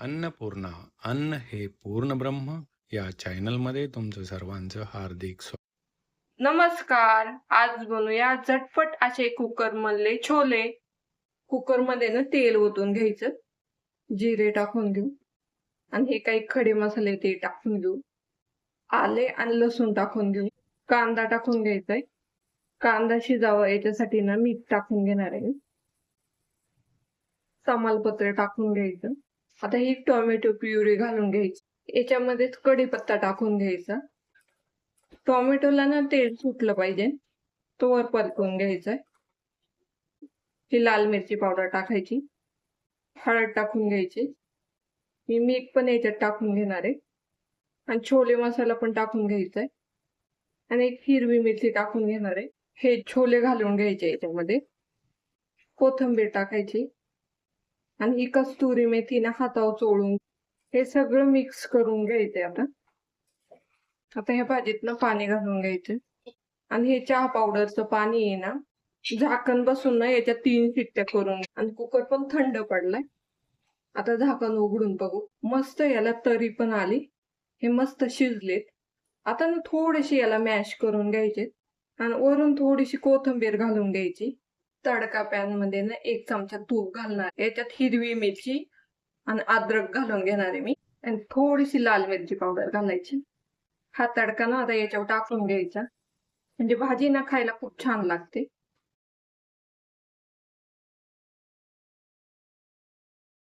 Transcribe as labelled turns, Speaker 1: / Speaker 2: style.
Speaker 1: अन्नपूर्णा अन्न हे पूर्ण ब्रह्म या चॅनलमध्ये तुमचं सर्वांचं हार्दिक स्वागत.
Speaker 2: नमस्कार. आज बनवूया झटपट असे कुकर मधले छोले. कुकर मध्ये ना तेल ओतून घ्यायचं, जिरे टाकून घेऊ आणि हे काही खडे मसाले ते टाकून घेऊ, आले आणि लसूण टाकून घेऊ, कांदा टाकून घ्यायचाय. कांदा शिजावा याच्यासाठी ना मीठ टाकून घेणार आहे. तमालपत्र टाकून घ्यायचं. आता ही टोमॅटो प्युरी घालून घ्यायची. याच्यामध्येच कढीपत्ता टाकून घ्यायचा. टोमॅटोला ना तेल सुटलं पाहिजे तोवर परतून घ्यायचंय. ही लाल मिरची पावडर टाकायची, हळद टाकून घ्यायची, मी मीठ पण याच्यात टाकून घेणार आहे आणि छोले मसाला पण टाकून घ्यायचा आहे आणि एक हिरवी मिरची टाकून घेणार आहे. हे छोले घालून घ्यायचे याच्यामध्ये, कोथिंबीर टाकायची आणि ही कस्तुरी मेथी ना हातावर चोळून हे सगळं मिक्स करून घ्यायचंय. आता ह्या भाजीत ना पाणी घालून घ्यायचं आणि हे चहा पावडरचं पाणी आहे ना, झाकण बसून ना याच्यात 3 शिट्ट्या करून आणि कुकर पण थंड पडलाय. आता झाकण उघडून बघू. मस्त याला तरी पण आली, हे मस्त शिजलेत. आता ना थोडेसे याला मॅश करून घ्यायचे आणि वरून थोडीशी कोथिंबीर घालून घ्यायची. तडका पॅन मध्ये ना 1 चमचा तूप घालणार, याच्यात हिरवी मिरची आणि अद्रक घालून घेणार आहे मी आणि थोडीशी लाल मिरची पावडर घालायची. हा तडका ना आता याच्यावर टाकून घ्यायचा, म्हणजे भाजी ना खायला खूप छान लागते.